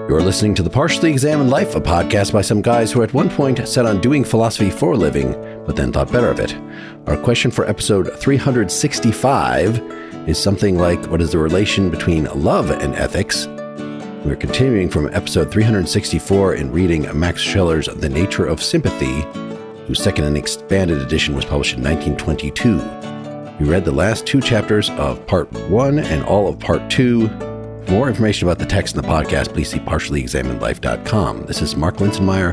You're listening to The Partially Examined Life, a podcast by some guys who at one point set on doing philosophy for a living, but then thought better of it. Our question for episode 365 is something like, what is the relation between love and ethics? We're continuing from episode 364 in reading Max Scheler's The Nature of Sympathy, whose second and expanded edition was published in 1922. We read the last two chapters of part 1 and all of part 2. For more information about the text in the podcast, please see partiallyexaminedlife.com. This is Mark Linsenmeyer,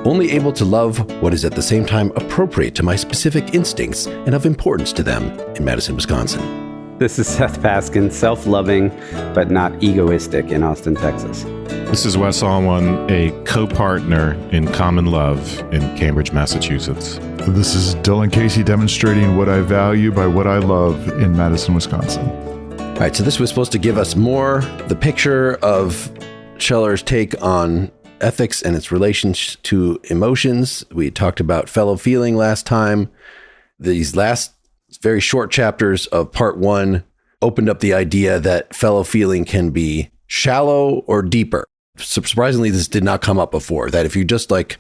only able to love what is at the same time appropriate to my specific instincts and of importance to them in Madison, Wisconsin. This is Seth Paskin, self-loving but not egoistic in Austin, Texas. This is Wes Alwan, a co-partner in Common Love in Cambridge, Massachusetts. This is Dylan Casey, demonstrating what I value by what I love in Madison, Wisconsin. All right, so this was supposed to give us more the picture of Scheler's take on ethics and its relations to emotions. We talked about fellow feeling last time. These last very short chapters of part 1 opened up the idea that fellow feeling can be shallow or deeper. Surprisingly, this did not come up before, that if you just like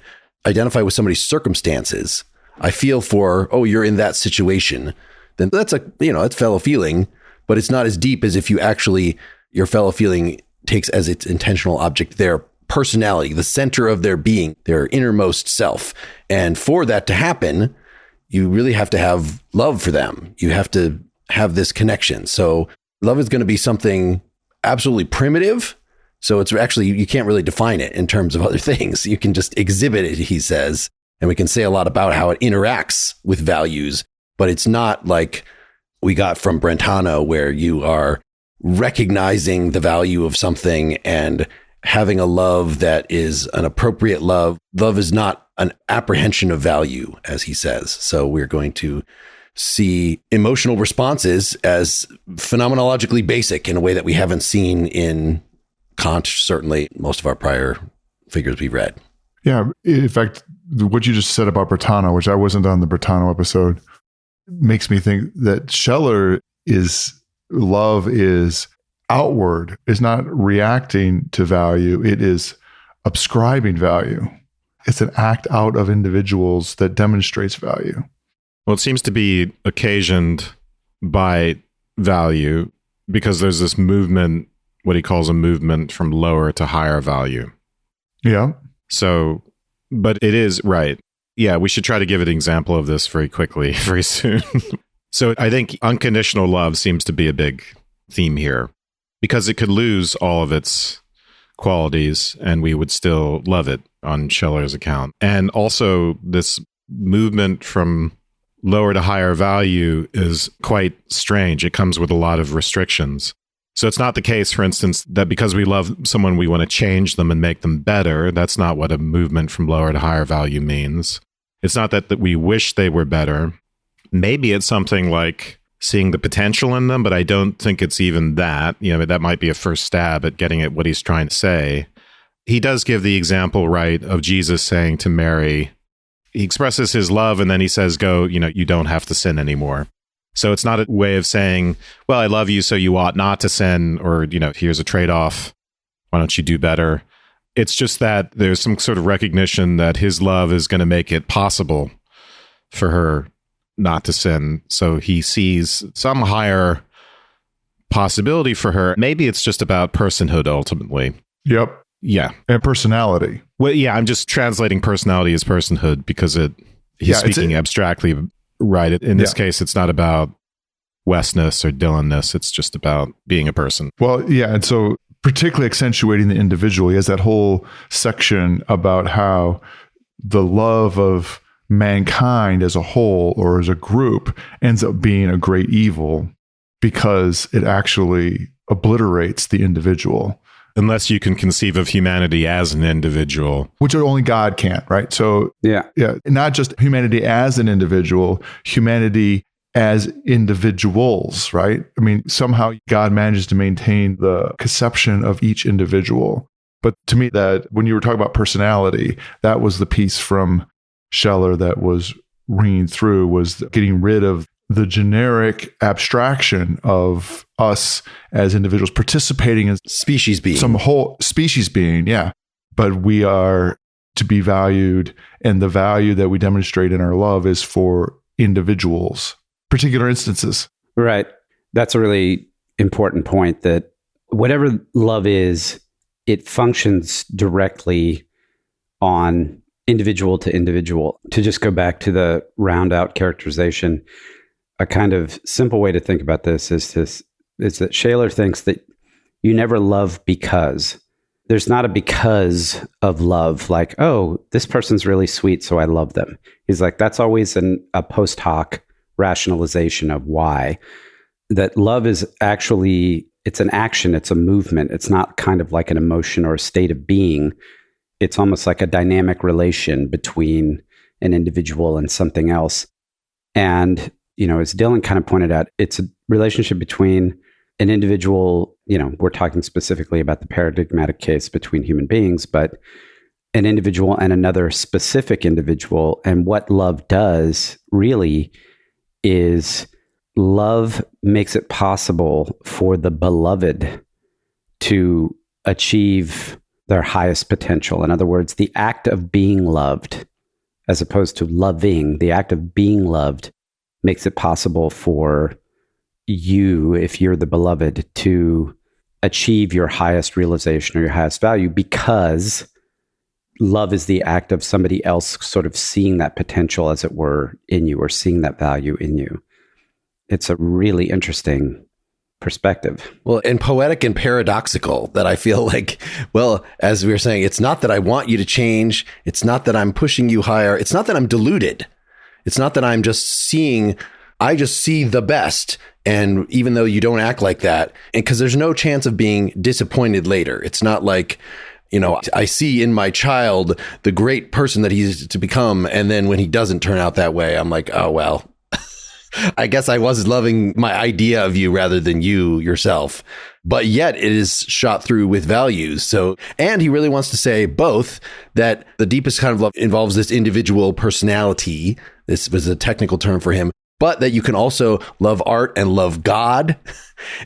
identify with somebody's circumstances, I feel for, oh, you're in that situation, then that's it's fellow feeling. But it's not as deep as if you actually, your fellow feeling takes as its intentional object their personality, the center of their being, their innermost self. And for that to happen, you really have to have love for them. You have to have this connection. So love is going to be something absolutely primitive. So it's actually, you can't really define it in terms of other things. You can just exhibit it, he says. And we can say a lot about how it interacts with values, but it's not like we got from Brentano, where you are recognizing the value of something and having a love that is an appropriate love. Love is not an apprehension of value, as he says. So we're going to see emotional responses as phenomenologically basic in a way that we haven't seen in Kant, certainly most of our prior figures we've read. Yeah, in fact, what you just said about Brentano, which I wasn't on the Brentano episode, makes me think that Scheler love is outward, is not reacting to value. It is ascribing value. It's an act out of individuals that demonstrates value. Well, it seems to be occasioned by value because there's this movement, what he calls a movement from lower to higher value. Yeah. So, but it is right. Yeah, we should try to give an example of this very quickly, very soon. So I think unconditional love seems to be a big theme here because it could lose all of its qualities and we would still love it on Scheler's account. And also this movement from lower to higher value is quite strange. It comes with a lot of restrictions. So it's not the case, for instance, that because we love someone, we want to change them and make them better. That's not what a movement from lower to higher value means. It's not that we wish they were better. Maybe it's something like seeing the potential in them, but I don't think it's even that. That might be a first stab at getting at what he's trying to say. He does give the example, right, of Jesus saying to Mary, he expresses his love and then he says, go, you don't have to sin anymore. So it's not a way of saying, well, I love you, so you ought not to sin, or, here's a trade-off. Why don't you do better? It's just that there's some sort of recognition that his love is going to make it possible for her not to sin. So he sees some higher possibility for her. Maybe it's just about personhood ultimately. Yep. Yeah. And personality. Well, yeah, I'm just translating personality as personhood because he's speaking abstractly. Right. In this case, it's not about Wesness or Dylanness. It's just about being a person. Well, yeah. And so particularly accentuating the individual, he has that whole section about how the love of mankind as a whole or as a group ends up being a great evil because it actually obliterates the individual. Unless you can conceive of humanity as an individual. Which only God can, right? So, yeah, not just humanity as an individual, humanity as individuals, right? I mean, somehow God manages to maintain the conception of each individual. But to me, that when you were talking about personality, that was the piece from Scheler that was ringing through, was getting rid of the generic abstraction of us as individuals participating in Species being. some whole species being, yeah. But we are to be valued, and the value that we demonstrate in our love is for individuals, particular instances. Right. That's a really important point, that whatever love is, it functions directly on individual to individual. To just go back to the round out characterization, a kind of simple way to think about this is that Scheler thinks that you never love because. There's not a because of love, like, oh, this person's really sweet, so I love them. He's like, that's always a post hoc rationalization of why. That love is actually, it's an action, it's a movement. It's not kind of like an emotion or a state of being. It's almost like a dynamic relation between an individual and something else. And, as Dylan kind of pointed out, it's a relationship between an individual, we're talking specifically about the paradigmatic case between human beings, but an individual and another specific individual. And what love does really is love makes it possible for the beloved to achieve their highest potential. In other words, the act of being loved, as opposed to loving, the act of being loved makes it possible for you, if you're the beloved, to achieve your highest realization or your highest value, because love is the act of somebody else sort of seeing that potential, as it were, in you, or seeing that value in you. It's a really interesting perspective. Well, and poetic and paradoxical, that I feel like, well, as we were saying, it's not that I want you to change. It's not that I'm pushing you higher. It's not that I'm deluded. It's not that I'm just seeing, I just see the best. And even though you don't act like that, and because there's no chance of being disappointed later. It's not like, I see in my child the great person that he's to become. And then when he doesn't turn out that way, I'm like, oh, well, I guess I was loving my idea of you rather than you yourself. But yet it is shot through with values. So, and he really wants to say both, that the deepest kind of love involves this individual personality. This was a technical term for him. But that you can also love art and love God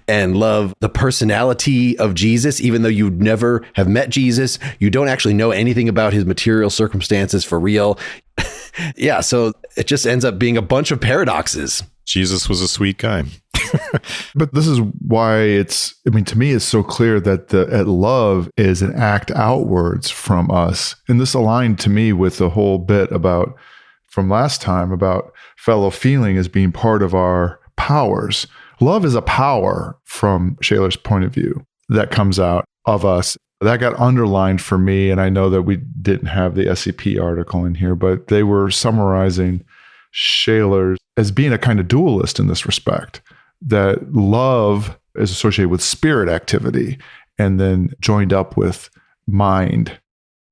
and love the personality of Jesus, even though you never have met Jesus. You don't actually know anything about his material circumstances for real. Yeah, so it just ends up being a bunch of paradoxes. Jesus was a sweet guy. But this is why to me, it's so clear that love is an act outwards from us. And this aligned to me with the whole bit from last time about fellow feeling as being part of our powers. Love is a power from Scheler's point of view that comes out of us. That got underlined for me, and I know that we didn't have the SCP article in here, but they were summarizing Scheler as being a kind of dualist in this respect, that love is associated with spirit activity and then joined up with mind.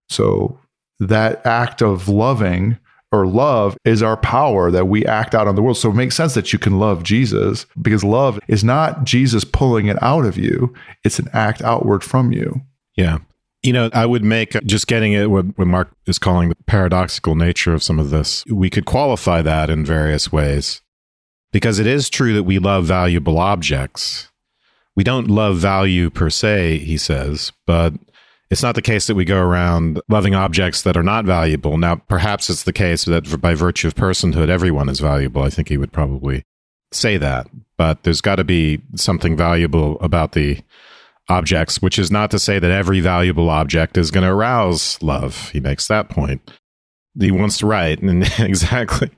So that act of loving, or love, is our power that we act out on the world. So it makes sense that you can love Jesus, because love is not Jesus pulling it out of you. It's an act outward from you. Yeah. I would make, just getting it what Mark is calling the paradoxical nature of some of this, we could qualify that in various ways. Because it is true that we love valuable objects. We don't love value per se, he says, but it's not the case that we go around loving objects that are not valuable. Now, perhaps it's the case that by virtue of personhood, everyone is valuable. I think he would probably say that. But there's got to be something valuable about the objects, which is not to say that every valuable object is going to arouse love. He makes that point. He wants to write, and exactly.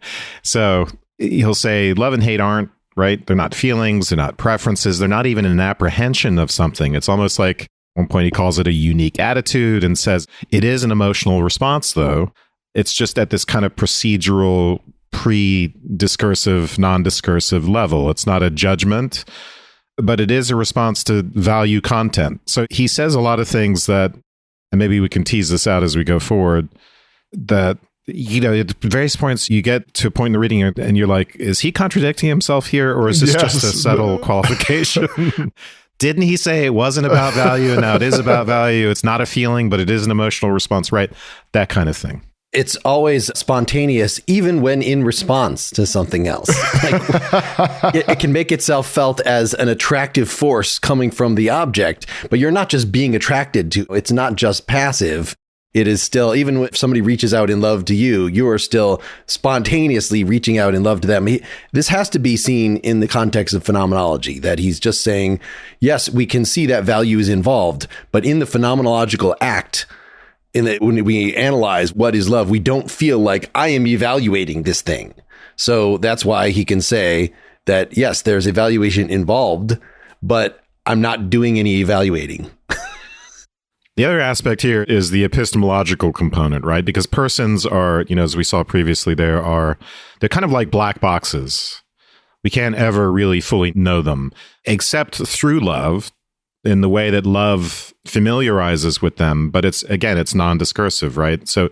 So he'll say love and hate aren't, right? They're not feelings. They're not preferences. They're not even an apprehension of something. It's almost like, at one point he calls it a unique attitude and says it is an emotional response, though. It's just at this kind of procedural, pre-discursive, non-discursive level. It's not a judgment, but it is a response to value content. So he says a lot of things that, and maybe we can tease this out as we go forward, that, at various points you get to a point in the reading and you're like, is he contradicting himself here? Or is this just a subtle qualification? Didn't he say it wasn't about value and now it is about value? It's not a feeling, but it is an emotional response, right? That kind of thing. it's always spontaneous, even when in response to something else. Like, it can make itself felt as an attractive force coming from the object, but you're not just being attracted to, it's not just passive. It is still, even if somebody reaches out in love to you, you are still spontaneously reaching out in love to them. This has to be seen in the context of phenomenology, that he's just saying, yes, we can see that value is involved, but in the phenomenological act, when we analyze what is love, we don't feel like I am evaluating this thing. So that's why he can say that, yes, there's evaluation involved, but I'm not doing any evaluating. The other aspect here is the epistemological component, right? Because persons are, as we saw previously, they're kind of like black boxes. We can't ever really fully know them, except through love, in the way that love familiarizes with them. But it's non-discursive, right? So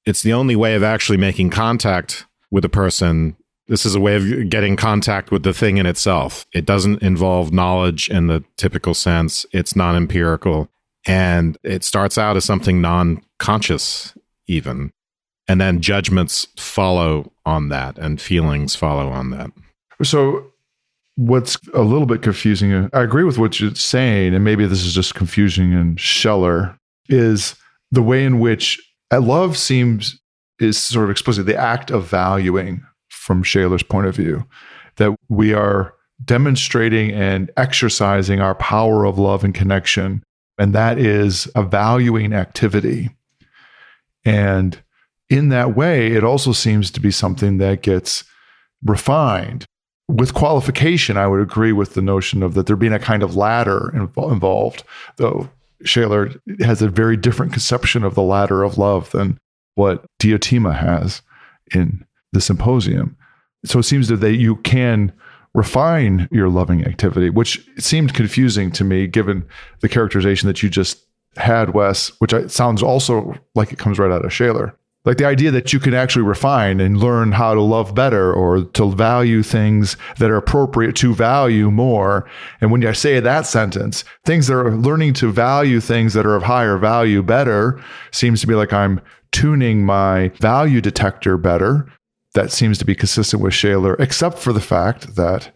it's the only way of actually making contact with a person. This is a way of getting contact with the thing in itself. It doesn't involve knowledge in the typical sense. It's non-empirical. And it starts out as something non-conscious even. And then judgments follow on that and feelings follow on that. So what's a little bit confusing, I agree with what you're saying, and maybe this is just confusing in Scheler, is the way in which love is sort of explicit, the act of valuing from Scheler's point of view, that we are demonstrating and exercising our power of love and connection. And that is a valuing activity. And in that way, it also seems to be something that gets refined. With qualification, I would agree with the notion of that there being a kind of ladder involved, though Scheler has a very different conception of the ladder of love than what Diotima has in the Symposium. So it seems that you can refine your loving activity, which seemed confusing to me given the characterization that you just had, Wes, which sounds also like it comes right out of Scheler. Like the idea that you can actually refine and learn how to love better or to value things that are appropriate to value more. And when I say that sentence, things that are learning to value things that are of higher value better seems to be like I'm tuning my value detector better. That seems to be consistent with Scheler, except for the fact that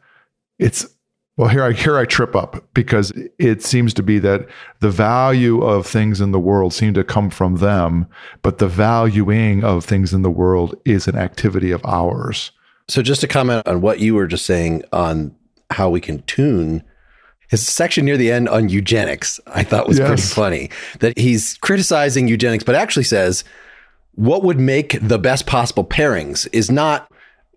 here I trip up, because it seems to be that the value of things in the world seem to come from them, but the valuing of things in the world is an activity of ours. So just to comment on what you were just saying on how we can tune, his section near the end on eugenics, I thought was pretty funny, that he's criticizing eugenics, but actually says, what would make the best possible pairings is not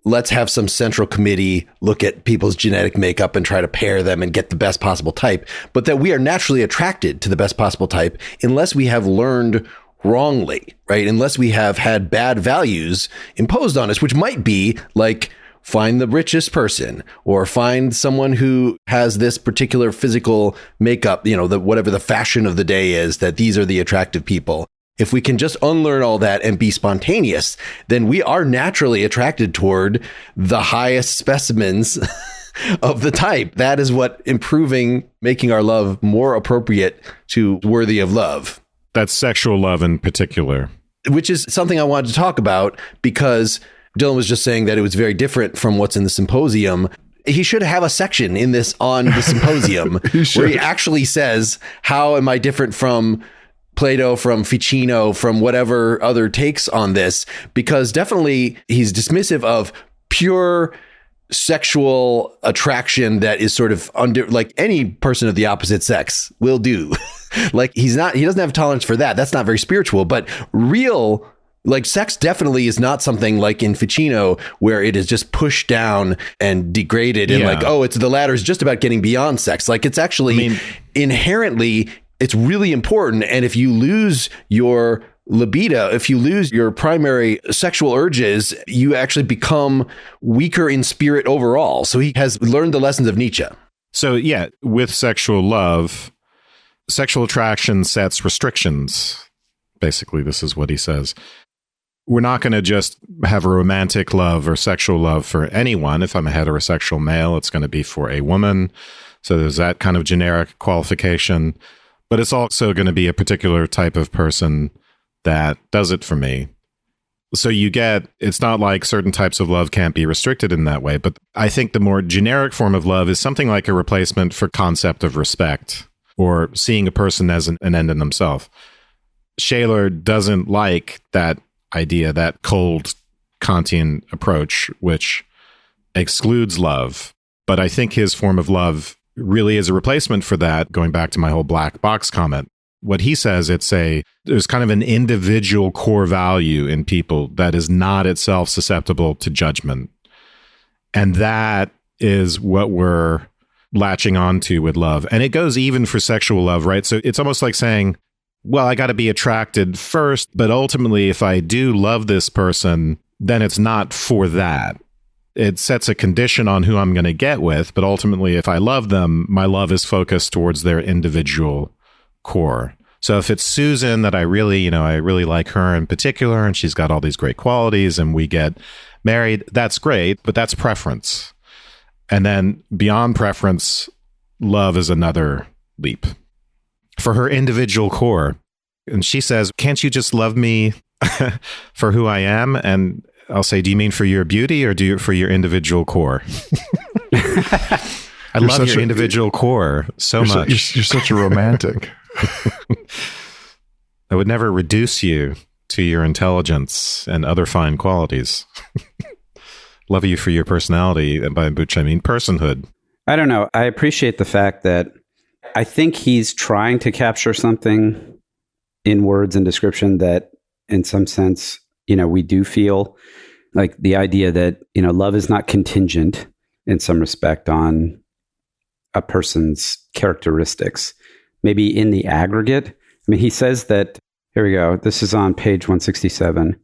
let's have some central committee look at people's genetic makeup and try to pair them and get the best possible type, but that we are naturally attracted to the best possible type unless we have learned wrongly, right? Unless we have had bad values imposed on us, which might be like find the richest person or find someone who has this particular physical makeup, whatever the fashion of the day is, that these are the attractive people. If we can just unlearn all that and be spontaneous, then we are naturally attracted toward the highest specimens of the type. That is what making our love more appropriate to worthy of love. That's sexual love in particular. Which is something I wanted to talk about, because Dylan was just saying that it was very different from what's in the Symposium. He should have a section in this on the Symposium where he actually says, how am I different from Plato, from Ficino, from whatever other takes on this? Because definitely he's dismissive of pure sexual attraction that is sort of like any person of the opposite sex will do. Like he doesn't have tolerance for that. That's not very spiritual, but real, like sex definitely is not something like in Ficino where it is just pushed down and degraded and the ladder is just about getting beyond sex. Like it's actually inherently, it's really important. And if you lose your libido, if you lose your primary sexual urges, you actually become weaker in spirit overall. So he has learned the lessons of Nietzsche. So yeah, with sexual love, sexual attraction sets restrictions. Basically, this is what he says. We're not going to just have a romantic love or sexual love for anyone. If I'm a heterosexual male, it's going to be for a woman. So there's that kind of generic qualification. But it's also going to be a particular type of person that does it for me. So it's not like certain types of love can't be restricted in that way. But I think the more generic form of love is something like a replacement for concept of respect or seeing a person as an end in themselves. Scheler doesn't like that idea, that cold Kantian approach, which excludes love. But I think his form of love really is a replacement for that, going back to my whole black box comment. What he says, there's kind of an individual core value in people that is not itself susceptible to judgment. And that is what we're latching onto with love. And it goes even for sexual love, right? So it's almost like saying, well, I got to be attracted first, but ultimately, if I do love this person, then it's not for that. It sets a condition on who I'm going to get with, but ultimately, if I love them, my love is focused towards their individual core. So if it's Susan that I really like her in particular, and she's got all these great qualities, and we get married, that's great, but that's preference. And then beyond preference, love is another leap for her individual core. And she says, can't you just love me for who I am? And I'll say, do you mean for your beauty or for your individual core? I love your individual core so much. You're such a romantic. I would never reduce you to your intelligence and other fine qualities. Love you for your personality, and by which I mean personhood. I don't know. I appreciate the fact that I think he's trying to capture something in words and description that, in some sense, we do feel, like the idea that, love is not contingent in some respect on a person's characteristics, maybe in the aggregate. I mean, he says that, here we go, this is on page 167.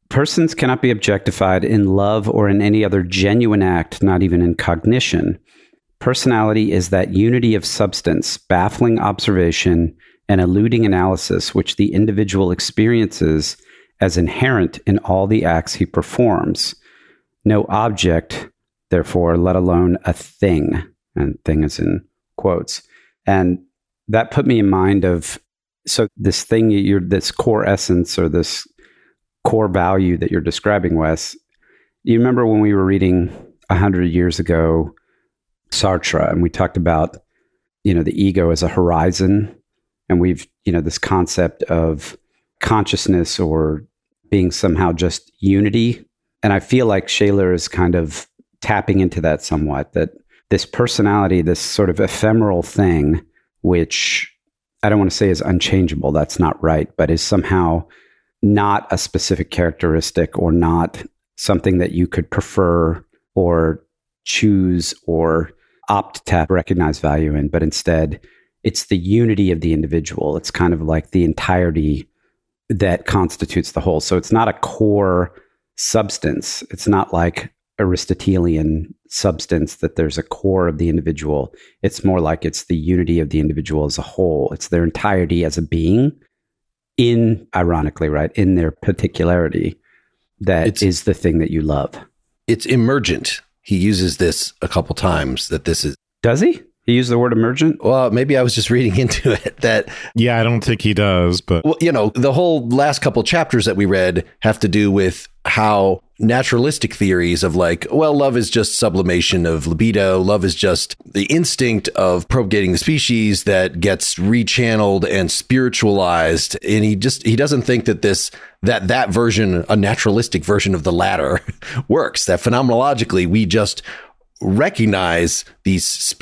Persons cannot be objectified in love or in any other genuine act, not even in cognition. Personality is that unity of substance, baffling observation, and eluding analysis which the individual experiences as inherent in all the acts he performs. No object, therefore, let alone a thing, and thing is in quotes. And that put me in mind of, so this thing, this core essence or this core value that you're describing, Wes, you remember when we were reading 100 years ago, Sartre, and we talked about, the ego as a horizon, and we've, this concept of consciousness or being somehow just unity. And I feel like Scheler is kind of tapping into that somewhat, that this personality, this sort of ephemeral thing, which I don't want to say is unchangeable, that's not right, but is somehow not a specific characteristic or not something that you could prefer or choose or opt to recognize value in, but instead it's the unity of the individual. It's kind of like the entirety that constitutes the whole. So it's not a core substance. It's not like Aristotelian substance that there's a core of the individual. It's more like it's the unity of the individual as a whole. It's their entirety as a being ironically, right, in their particularity that is the thing that you love. It's emergent. He uses this a couple times, that this is... Does he? He used the word emergent? Well, maybe I was just reading into it that... Yeah, I don't think he does, but... Well, the whole last couple chapters that we read have to do with how naturalistic theories of love is just sublimation of libido. Love is just the instinct of propagating the species that gets rechanneled and spiritualized. And he doesn't think that that version, a naturalistic version of the latter, works. That phenomenologically, we just recognize these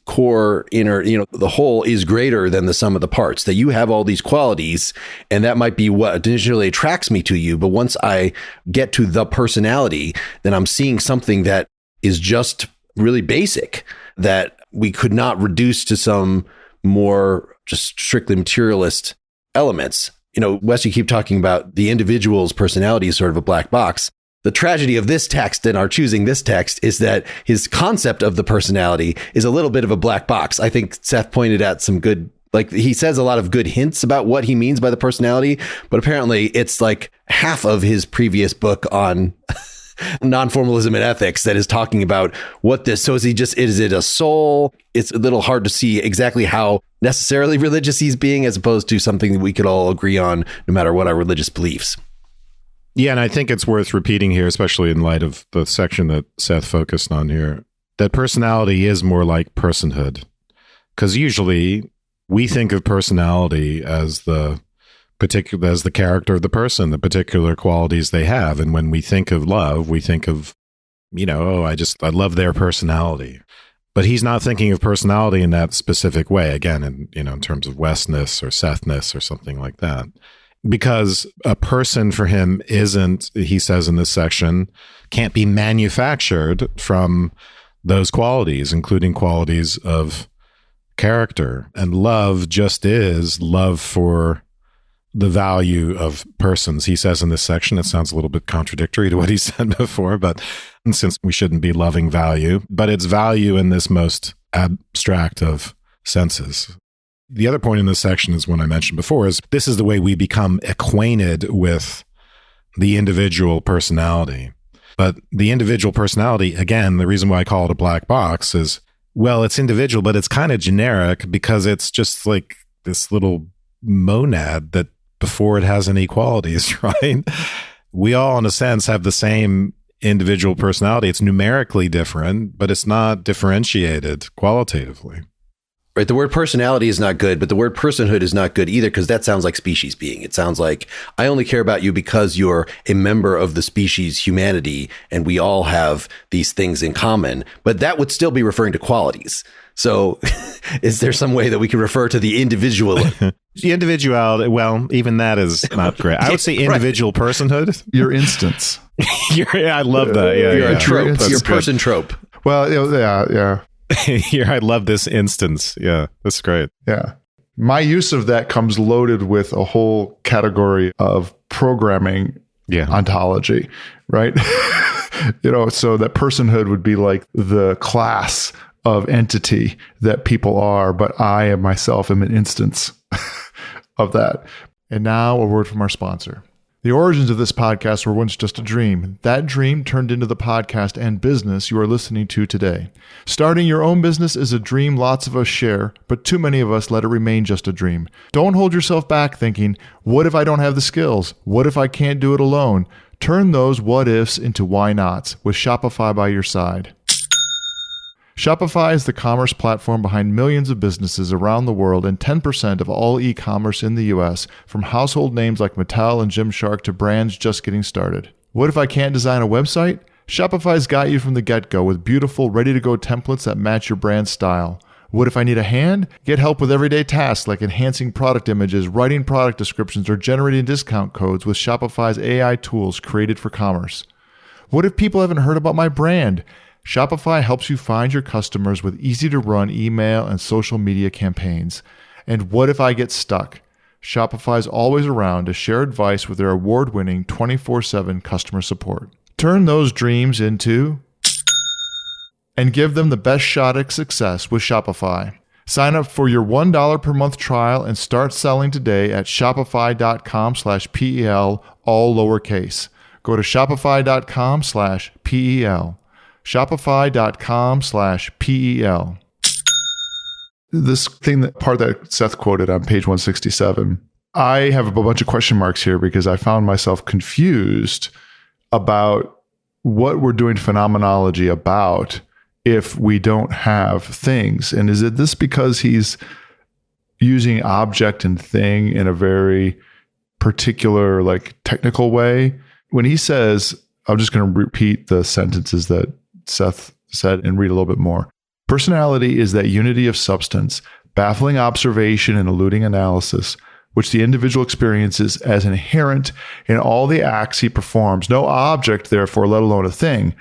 core inner, the whole is greater than the sum of the parts, that you have all these qualities, and that might be what initially attracts me to you. But once I get to the personality, then I'm seeing something that is just really basic, that we could not reduce to some more just strictly materialist elements. Wes, you keep talking about the individual's personality as sort of a black box. The tragedy of this text and our choosing this text is that his concept of the personality is a little bit of a black box. I think Seth pointed out some good, he says a lot of good hints about what he means by the personality, but apparently it's like half of his previous book on non-formalism and ethics that is talking about what this, so is it a soul? It's a little hard to see exactly how necessarily religious he's being, as opposed to something that we could all agree on no matter what our religious beliefs. Yeah, and I think it's worth repeating here, especially in light of the section that Seth focused on here, that personality is more like personhood. Because usually we think of personality as the character of the person, the particular qualities they have. And when we think of love, we think of, I love their personality. But he's not thinking of personality in that specific way, again, in terms of Westness or Sethness or something like that. Because a person for him isn't, he says in this section, can't be manufactured from those qualities, including qualities of character. And love just is love for the value of persons. He says in this section, it sounds a little bit contradictory to what he said before, but since we shouldn't be loving value, but it's value in this most abstract of senses. The other point in this section is one I mentioned before, is this is the way we become acquainted with the individual personality. But the individual personality, again, the reason why I call it a black box is, well, it's individual, but it's kind of generic because it's just like this little monad that before it has any qualities, right? We all, in a sense, have the same individual personality. It's numerically different, but it's not differentiated qualitatively. Right. The word personality is not good, but the word personhood is not good either, because that sounds like species being. It sounds like I only care about you because you're a member of the species humanity and we all have these things in common, but that would still be referring to qualities. So is there some way that we can refer to the individual? The individuality, well, even that is not great. I would say individual personhood. Your instance. I love that. Yeah, you're yeah. a trope. That's Your good. person trope. Well, yeah. I love this instance. Yeah, that's great. Yeah. My use of that comes loaded with a whole category of programming ontology, right? So that personhood would be like the class of entity that people are, but I am myself am an instance of that. And now a word from our sponsor. The origins of this podcast were once just a dream. That dream turned into the podcast and business you are listening to today. Starting your own business is a dream lots of us share, but too many of us let it remain just a dream. Don't hold yourself back thinking, what if I don't have the skills? What if I can't do it alone? Turn those what ifs into why nots with Shopify by your side. Shopify is the commerce platform behind millions of businesses around the world and 10% of all e-commerce in the US, from household names like Mattel and Gymshark to brands just getting started. What if I can't design a website? Shopify's got you from the get-go with beautiful, ready-to-go templates that match your brand style. What if I need a hand? Get help with everyday tasks like enhancing product images, writing product descriptions, or generating discount codes with Shopify's AI tools created for commerce. What if people haven't heard about my brand? Shopify helps you find your customers with easy-to-run email and social media campaigns. And what if I get stuck? Shopify's always around to share advice with their award-winning 24/7 customer support. Turn those dreams into and give them the best shot at success with Shopify. Sign up for your $1 per month trial and start selling today at shopify.com/PEL, all lowercase. Go to shopify.com/PEL. Shopify.com/PEL. This part that Seth quoted on page 167, I have a bunch of question marks here because I found myself confused about what we're doing phenomenology about if we don't have things. And is it this because he's using object and thing in a very particular, like, technical way? When he says, I'm just going to repeat the sentences that Seth said and read a little bit more. Personality is that unity of substance, baffling observation and eluding analysis, which the individual experiences as inherent in all the acts he performs. No object, therefore, let alone a thing.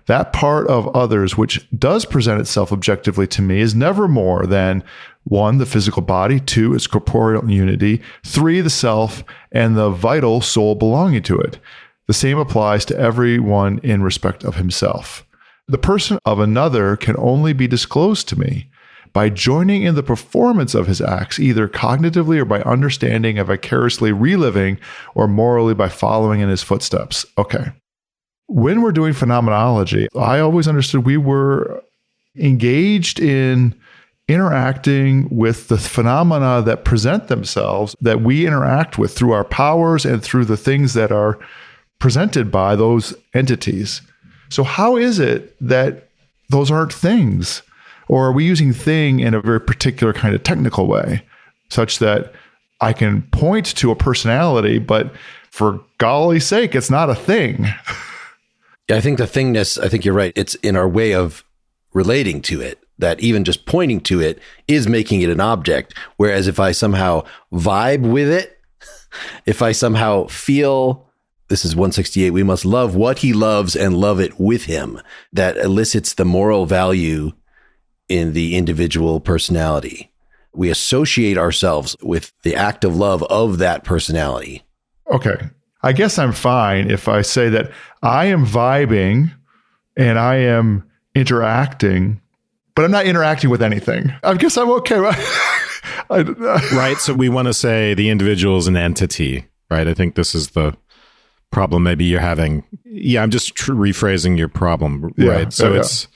That part of others which does present itself objectively to me is never more than 1, the physical body, 2, its corporeal unity, 3, the self, and the vital soul belonging to it. The same applies to everyone in respect of himself. The person of another can only be disclosed to me by joining in the performance of his acts, either cognitively or by understanding and vicariously reliving, or morally by following in his footsteps. Okay. When we're doing phenomenology, I always understood we were engaged in interacting with the phenomena that present themselves, that we interact with through our powers and through the things that are presented by those entities. So how is it that those aren't things? Or are we using thing in a very particular kind of technical way, such that I can point to a personality, but for golly's sake, it's not a thing? Yeah, I think the thingness, I think you're right. It's in our way of relating to it, that even just pointing to it is making it an object. Whereas if I somehow vibe with it, if I somehow feel, this is 168, we must love what he loves and love it with him, that elicits the moral value in the individual personality. We associate ourselves with the act of love of that personality. Okay. I guess I'm fine if I say that I am vibing and I am interacting, but I'm not interacting with anything. I guess I'm okay. Right. So we want to say the individual is an entity, right? I think this is the problem maybe you're having. Yeah, I'm just rephrasing your problem, right? So it's...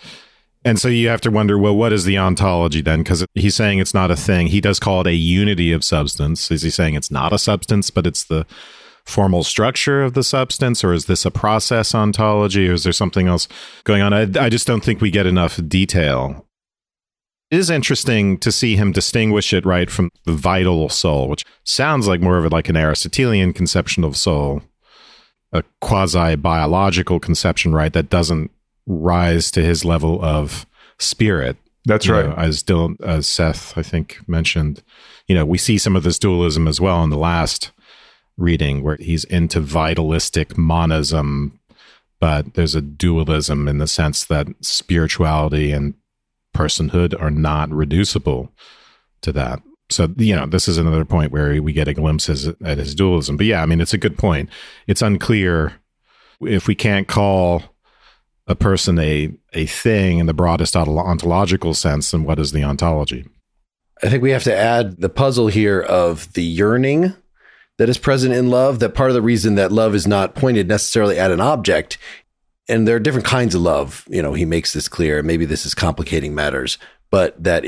And so you have to wonder, well, what is the ontology then? Because he's saying it's not a thing. He does call it a unity of substance. Is he saying it's not a substance, but it's the formal structure of the substance? Or is this a process ontology? Or is there something else going on? I just don't think we get enough detail. It is interesting to see him distinguish it, right, from the vital soul, which sounds like more of like an Aristotelian conception of soul, a quasi-biological conception, right, that doesn't rise to his level of spirit. That's right. As Seth, I think, mentioned, we see some of this dualism as well in the last reading, where he's into vitalistic monism, but there's a dualism in the sense that spirituality and personhood are not reducible to that. So, this is another point where we get a glimpse at his dualism. But yeah, I mean, it's a good point. It's unclear if we can't call a person a thing in the broadest ontological sense, then what is the ontology? I think we have to add the puzzle here of the yearning that is present in love, that part of the reason that love is not pointed necessarily at an object, and there are different kinds of love, he makes this clear, maybe this is complicating matters, but that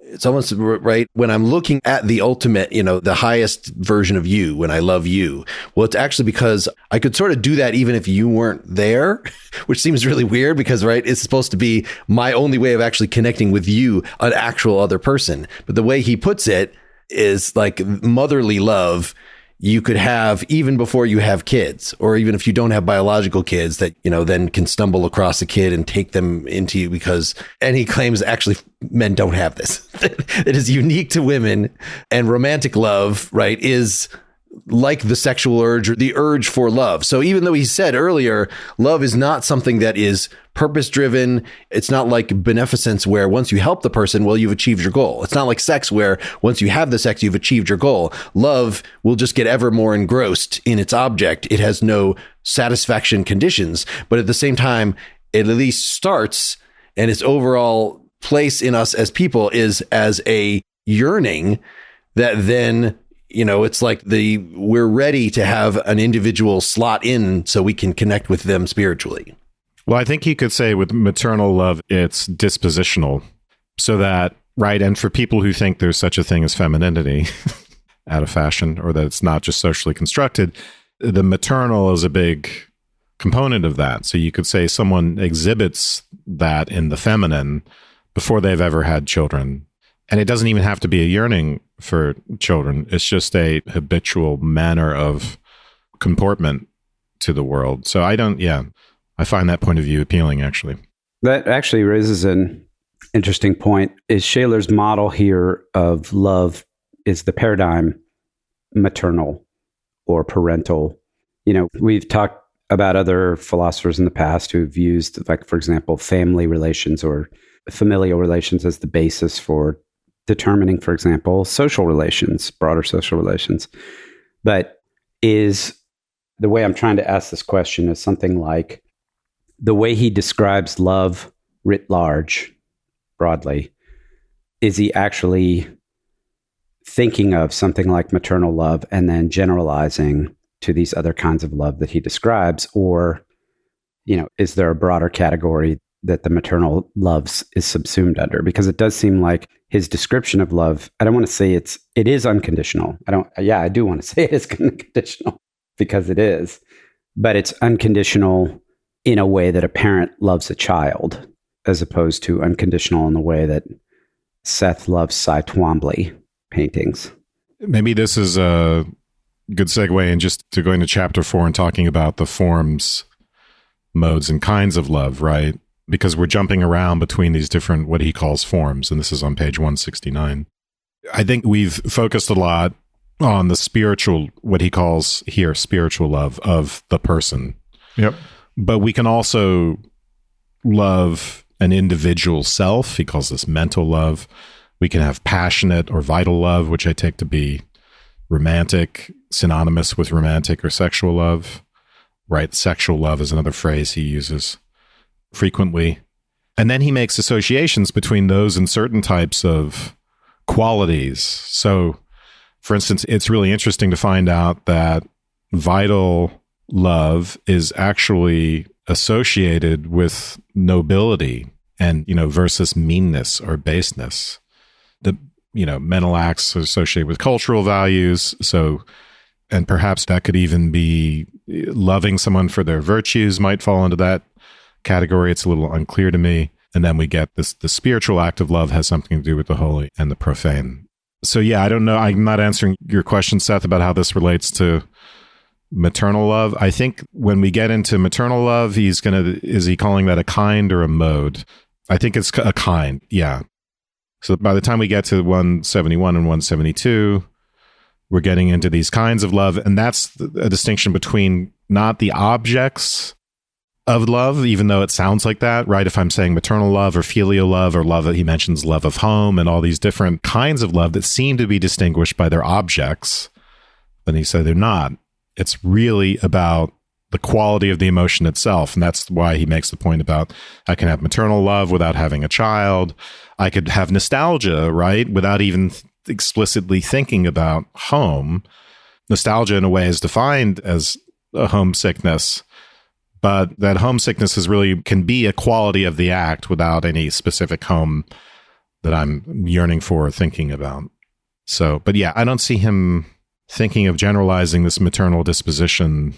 it's almost right when I'm looking at the ultimate, the highest version of you, when I love you. Well, it's actually because I could sort of do that even if you weren't there, which seems really weird because, right, it's supposed to be my only way of actually connecting with you, an actual other person. But the way he puts it is like motherly love you could have even before you have kids, or even if you don't have biological kids, that, then can stumble across a kid and take them into you and he claims actually men don't have this. It is unique to women, and romantic love, right, is like the sexual urge or the urge for love. So even though he said earlier, love is not something that is purpose driven. It's not like beneficence where once you help the person, well, you've achieved your goal. It's not like sex where once you have the sex, you've achieved your goal. Love will just get ever more engrossed in its object. It has no satisfaction conditions, but at the same time, it at least starts, and its overall place in us as people is as a yearning that then, it's like we're ready to have an individual slot in so we can connect with them spiritually. Well, I think you could say with maternal love, it's dispositional. So that, right, and for people who think there's such a thing as femininity out of fashion, or that it's not just socially constructed, the maternal is a big component of that. So you could say someone exhibits that in the feminine before they've ever had children. And it doesn't even have to be a yearning for children. It's just a habitual manner of comportment to the world. So I find that point of view appealing, actually. That actually raises an interesting point. Is Scheler's model here of love, is the paradigm maternal or parental? We've talked about other philosophers in the past who've used, like, for example, family relations or familial relations as the basis for determining, for example, social relations, broader social relations. But is the way I'm trying to ask this question is something like the way he describes love writ large, broadly, is he actually thinking of something like maternal love and then generalizing to these other kinds of love that he describes? Or, is there a broader category that the maternal loves is subsumed under? Because it does seem like his description of love, I don't want to say it is unconditional. I do want to say it is unconditional. because it is, but it's unconditional in a way that a parent loves a child, as opposed to unconditional in the way that Seth loves Cy Twombly paintings. Maybe this is a good segue in just to go into chapter 4 and talking about the forms, modes, and kinds of love, right? Because we're jumping around between these different, what he calls forms, and this is on page 169. I think we've focused a lot on the spiritual, what he calls here, spiritual love of the person. Yep. But we can also love an individual self. He calls this mental love. We can have passionate or vital love, which I take to be romantic, synonymous with romantic or sexual love, right? Sexual love is another phrase he uses frequently. And then he makes associations between those and certain types of qualities. So, for instance, it's really interesting to find out that vital love is actually associated with nobility and, versus meanness or baseness. The, mental acts are associated with cultural values. So, and perhaps that could even be loving someone for their virtues might fall into that category. It's a little unclear to me. And then we get this, the spiritual act of love has something to do with the holy and the profane. So yeah, I don't know. I'm not answering your question, Seth, about how this relates to maternal love. I think when we get into maternal love, is he calling that a kind or a mode? I think it's a kind. Yeah. So by the time we get to 171 and 172, we're getting into these kinds of love. And that's a distinction between not the objects of love, even though it sounds like that, right? If I'm saying maternal love or filial love or love, he mentions love of home and all these different kinds of love that seem to be distinguished by their objects, then he said they're not. It's really about the quality of the emotion itself. And that's why he makes the point about I can have maternal love without having a child. I could have nostalgia, right? Without even explicitly thinking about home. Nostalgia in a way is defined as a homesickness. But that homesickness can be a quality of the act without any specific home that I'm yearning for or thinking about. So, but yeah, I don't see him thinking of generalizing this maternal disposition.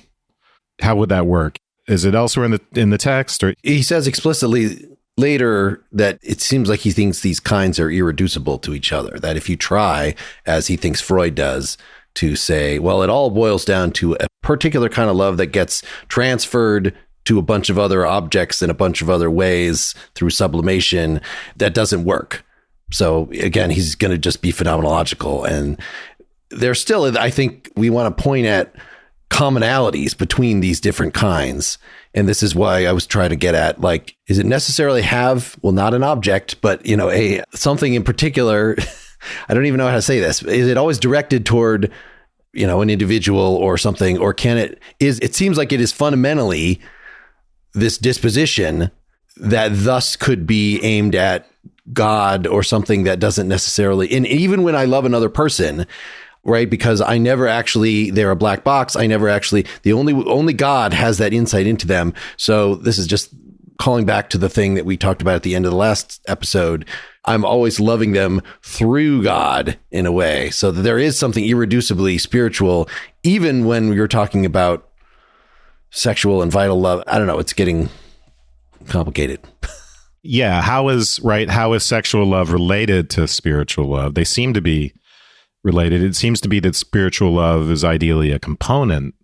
How would that work? Is it elsewhere in the text? Or he says explicitly later that it seems like he thinks these kinds are irreducible to each other, that if you try, as he thinks Freud does, to say, well, it all boils down to a particular kind of love that gets transferred to a bunch of other objects in a bunch of other ways through sublimation, that doesn't work. So again, he's going to just be phenomenological. And there's still, I think we want to point at commonalities between these different kinds. And this is why I was trying to get at, like, is it necessarily not an object, but, something in particular. I don't even know how to say this. Is it always directed toward, an individual or something, or it seems like it is fundamentally this disposition that thus could be aimed at God or something that doesn't necessarily, and even when I love another person, right? Because I never actually, they're a black box. The only God has that insight into them. So this is just calling back to the thing that we talked about at the end of the last episode. I'm always loving them through God in a way. So that there is something irreducibly spiritual, even when you're talking about sexual and vital love. I don't know. It's getting complicated. Yeah. How is sexual love related to spiritual love? They seem to be related. It seems to be that spiritual love is ideally a component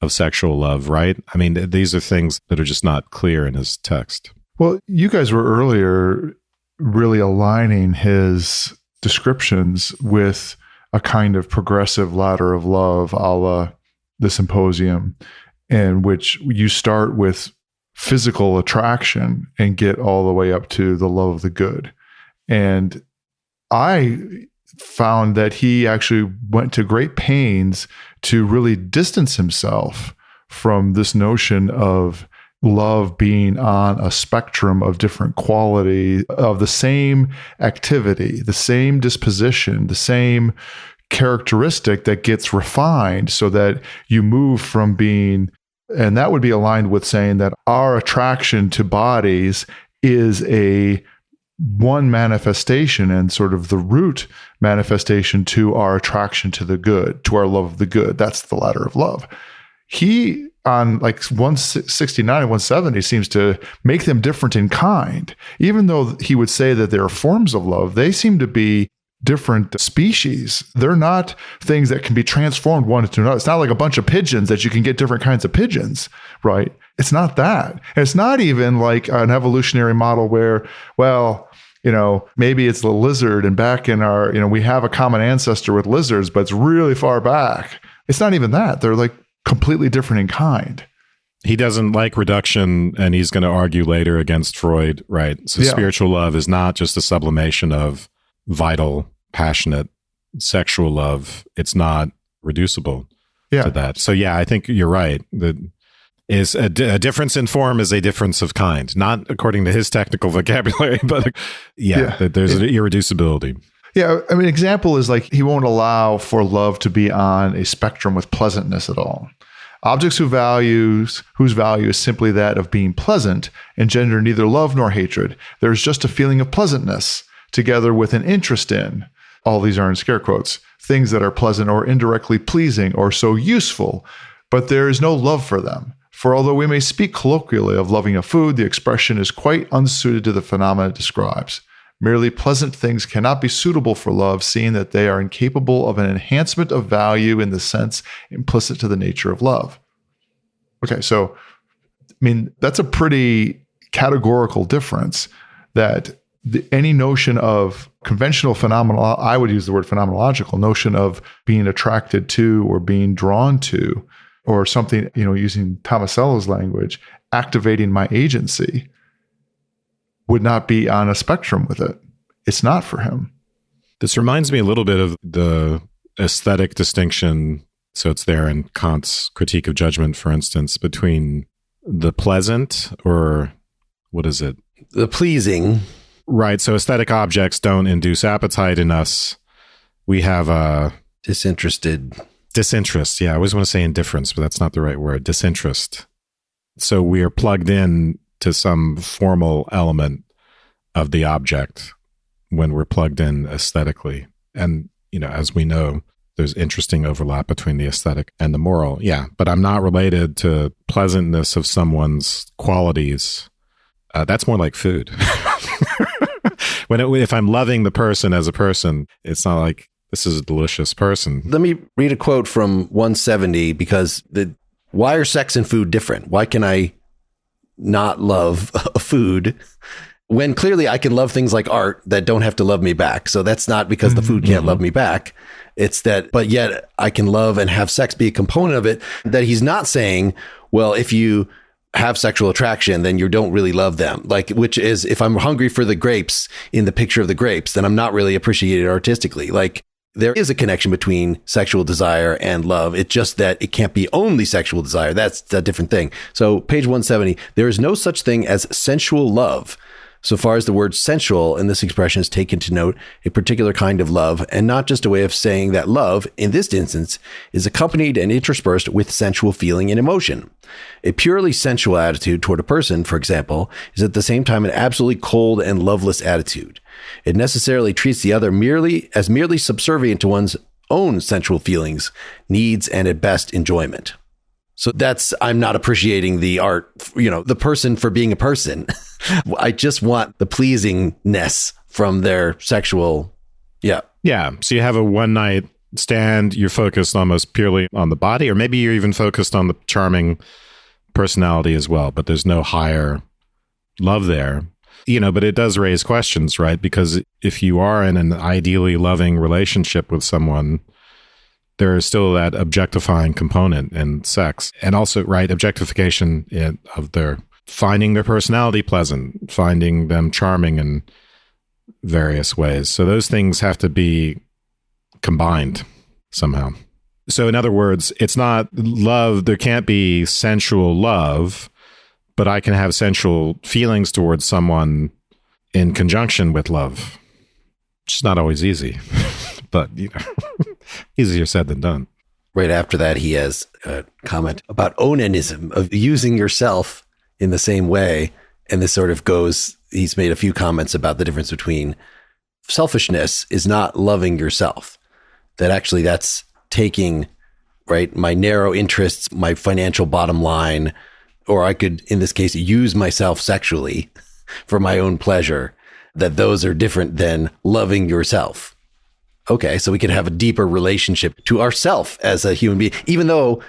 of sexual love, right? I mean, these are things that are just not clear in his text. Well, you guys were earlier really aligning his descriptions with a kind of progressive ladder of love, a la the Symposium, in which you start with physical attraction and get all the way up to the love of the good. And I found that he actually went to great pains to really distance himself from this notion of love being on a spectrum of different quality of the same activity, the same disposition, the same characteristic that gets refined so that you move from being, and that would be aligned with saying that our attraction to bodies is a one manifestation and sort of the root manifestation to our attraction to the good, to our love of the good. That's the ladder of love. He, on like 169 and 170, seems to make them different in kind. Even though he would say that they're forms of love, they seem to be different species. They're not things that can be transformed one into another. It's not like a bunch of pigeons that you can get different kinds of pigeons, right? It's not that. And it's not even like an evolutionary model where, well, maybe it's the lizard and back in our, we have a common ancestor with lizards, but it's really far back. It's not even that. They're like completely different in kind. He doesn't like reduction, and he's going to argue later against Freud, right? So spiritual love is not just a sublimation of vital, passionate sexual love. It's not reducible to that. So I think you're right. Is a difference in form is a difference of kind, not according to his technical vocabulary, but there's an irreducibility. Yeah, I mean, example is like he won't allow for love to be on a spectrum with pleasantness at all. Objects whose value is simply that of being pleasant engender neither love nor hatred. There's just a feeling of pleasantness together with an interest in, all these are in scare quotes, things that are pleasant or indirectly pleasing or so useful, but there is no love for them. For although we may speak colloquially of loving a food, the expression is quite unsuited to the phenomena it describes. Merely pleasant things cannot be suitable for love, seeing that they are incapable of an enhancement of value in the sense implicit to the nature of love. Okay, so, I mean, that's a pretty categorical difference that any notion of conventional phenomenal, I would use the word phenomenological, notion of being attracted to or being drawn to, or something, using Tomasello's language, activating my agency, would not be on a spectrum with it. It's not for him. This reminds me a little bit of the aesthetic distinction. So it's there in Kant's Critique of Judgment, for instance, between the pleasant, or what is it? The pleasing. Right. So aesthetic objects don't induce appetite in us. We have a disinterest. Yeah, I always want to say indifference, but that's not the right word. Disinterest. So we are plugged in to some formal element of the object when we're plugged in aesthetically. And, as we know, there's interesting overlap between the aesthetic and the moral. Yeah, but I'm not related to pleasantness of someone's qualities. That's more like food. If I'm loving the person as a person, it's not like this is a delicious person. Let me read a quote from 170, because why are sex and food different? Why can I not love a food when clearly I can love things like art that don't have to love me back? So that's not because the food can't love me back. It's that, but yet I can love and have sex be a component of it. That he's not saying, well, if you have sexual attraction, then you don't really love them. Like, which is, if I'm hungry for the grapes in the picture of the grapes, then I'm not really appreciated artistically. Like, there is a connection between sexual desire and love. It's just that it can't be only sexual desire. That's a different thing. So page 170, there is no such thing as sensual love, so far as the word sensual in this expression is taken to note a particular kind of love, and not just a way of saying that love, in this instance, is accompanied and interspersed with sensual feeling and emotion. A purely sensual attitude toward a person, for example, is at the same time an absolutely cold and loveless attitude. It necessarily treats the other merely subservient to one's own sensual feelings, needs, and at best enjoyment. So I'm not appreciating the art, the person for being a person. I just want the pleasingness from their sexual. Yeah. Yeah. So you have a one night stand, you're focused almost purely on the body, or maybe you're even focused on the charming personality as well, but there's no higher love there. But it does raise questions, right? Because if you are in an ideally loving relationship with someone, there is still that objectifying component in sex. And also, right, objectification of finding their personality pleasant, finding them charming in various ways. So those things have to be combined somehow. So in other words, it's not love. There can't be sensual love, but I can have sensual feelings towards someone in conjunction with love. It's not always easy, but easier said than done. Right after that, he has a comment about onanism, of using yourself in the same way. And this sort of goes he's made a few comments about the difference between selfishness is not loving yourself. That actually that's taking, right, my narrow interests, my financial bottom line, or I could, in this case, use myself sexually for my own pleasure, that those are different than loving yourself. Okay, so we could have a deeper relationship to ourself as a human being, even though,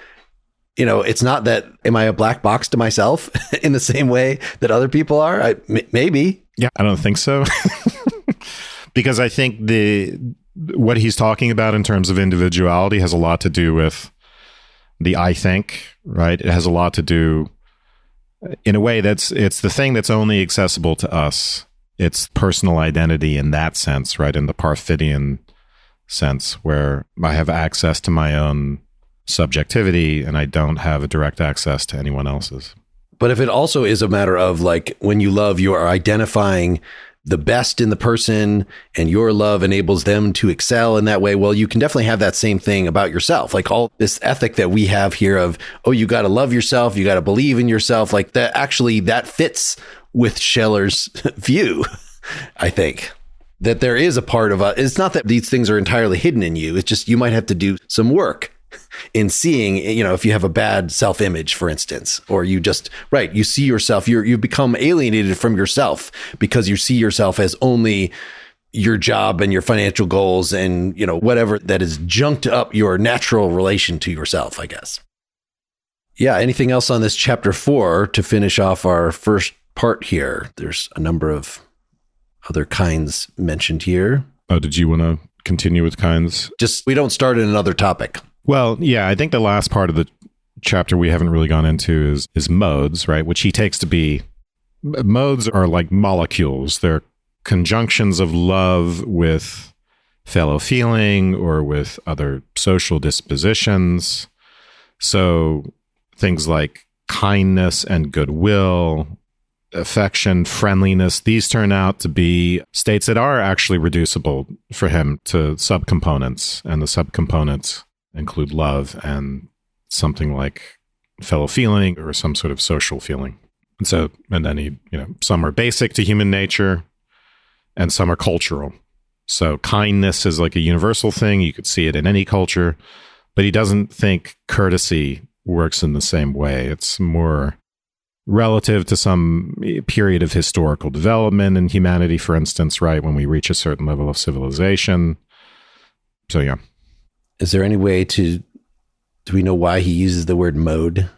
you know, it's not that, am I a black box to myself in the same way that other people are? Maybe. Yeah, I don't think so. Because I think what he's talking about in terms of individuality has a lot to do with the I think, right? It has a lot to do, in a way, it's the thing that's only accessible to us. It's personal identity in that sense, right? In the Parthian sense, where I have access to my own subjectivity and I don't have a direct access to anyone else's. But if it also is a matter of like, when you love, you are identifying the best in the person and your love enables them to excel in that way. Well, you can definitely have that same thing about yourself. Like all this ethic that we have here of, oh, you got to love yourself. You got to believe in yourself. Like that, actually that fits with Scheler's view. I think that there is a part of it's not that these things are entirely hidden in you. It's just, you might have to do some work in seeing, you know, if you have a bad self-image, for instance, or you just, right, you see yourself, you become alienated from yourself because you see yourself as only your job and your financial goals and, you know, whatever that has junked up your natural relation to yourself, I guess. Yeah. Anything else on this chapter 4 to finish off our first part here? There's a number of other kinds mentioned here. Oh, did you want to continue with kinds? Just, we don't start in another topic. Well, yeah, I think the last part of the chapter we haven't really gone into is modes, right? Which he takes to be, modes are like molecules. They're conjunctions of love with fellow feeling or with other social dispositions. So things like kindness and goodwill, affection, friendliness, these turn out to be states that are actually reducible for him to subcomponents, and the subcomponents include love and something like fellow feeling or some sort of social feeling. And so, and then he, you know, some are basic to human nature and some are cultural. So kindness is like a universal thing. You could see it in any culture, but he doesn't think courtesy works in the same way. It's more relative to some period of historical development in humanity, for instance, right? When we reach a certain level of civilization. So, yeah. Is there any way do we know why he uses the word mode?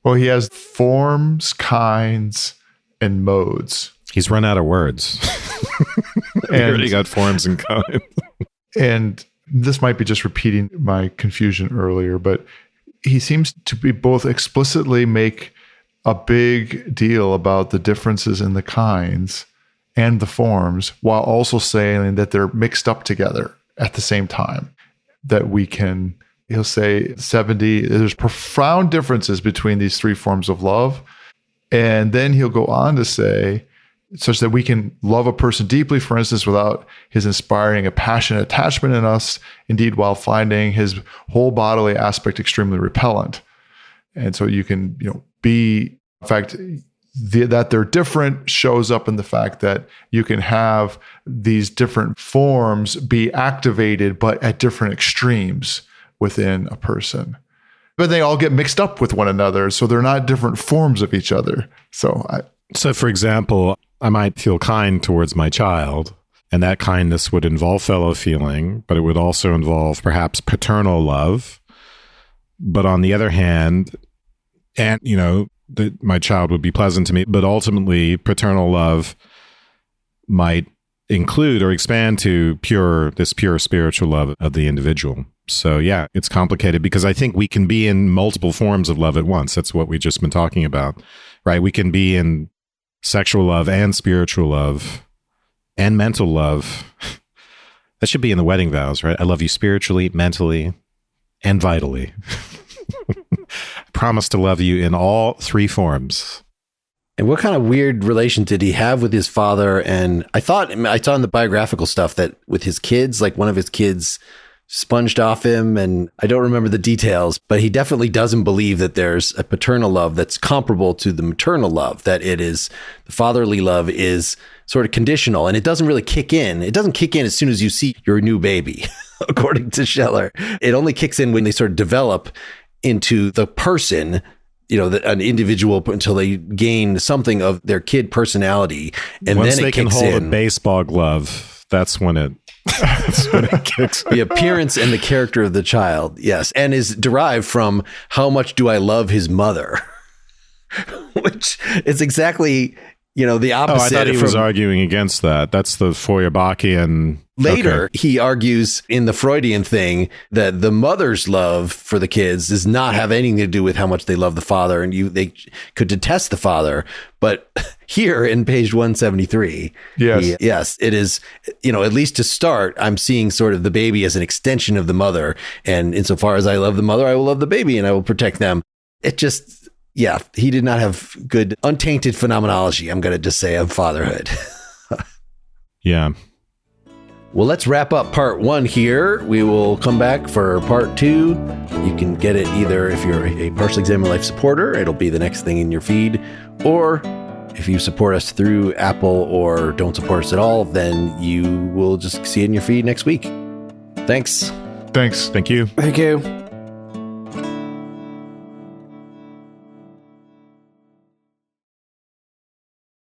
Well, he has forms, kinds, and modes. He's run out of words. He already got forms and kinds. And this might be just repeating my confusion earlier, but he seems to be both explicitly make a big deal about the differences in the kinds and the forms, while also saying that they're mixed up together at the same time. That we can, he'll say 70, there's profound differences between these three forms of love. And then he'll go on to say, such that we can love a person deeply, for instance, without his inspiring a passionate attachment in us, indeed, while finding his whole bodily aspect extremely repellent. And so you can, you know, be, in fact, that they're different shows up in the fact that you can have these different forms be activated, but at different extremes within a person. But they all get mixed up with one another, so they're not different forms of each other. So, for example, I might feel kind towards my child, and that kindness would involve fellow feeling, but it would also involve perhaps paternal love. But on the other hand, and, you know, that my child would be pleasant to me, but ultimately paternal love might include or expand to this pure spiritual love of the individual. So yeah, it's complicated because I think we can be in multiple forms of love at once. That's what we've just been talking about, right? We can be in sexual love and spiritual love and mental love. That should be in the wedding vows, right? I love you spiritually, mentally, and vitally. Promise to love you in all three forms. And what kind of weird relation did he have with his father? And I saw in the biographical stuff that with his kids, like one of his kids sponged off him. And I don't remember the details, but he definitely doesn't believe that there's a paternal love that's comparable to the maternal love, that it is the fatherly love is sort of conditional and it doesn't really kick in. It doesn't kick in as soon as you see your new baby, according to Scheler. It only kicks in when they sort of develop into the person, an individual, until they gain something of their kid personality. And once then they it can kicks hold in. a baseball glove, that's when it kicks in. The appearance and the character of the child, yes, and is derived from how much do I love his mother, which is exactly the opposite. Oh, I thought he was arguing against that. That's the Feuerbachian. Later, Okay. he argues in the Freudian thing that the mother's love for the kids does not have anything to do with how much they love the father, and they could detest the father. But here in page 173, yes, it is, at least to start, I'm seeing sort of the baby as an extension of the mother. And insofar as I love the mother, I will love the baby and I will protect them. It just, he did not have good, untainted phenomenology, I'm going to just say, of fatherhood. Yeah. Well, let's wrap up part 1 here. We will come back for part 2. You can get it either if you're a Partially Examined Life supporter, it'll be the next thing in your feed, or if you support us through Apple or don't support us at all, then you will just see it in your feed next week. Thanks. Thanks. Thank you. Thank you.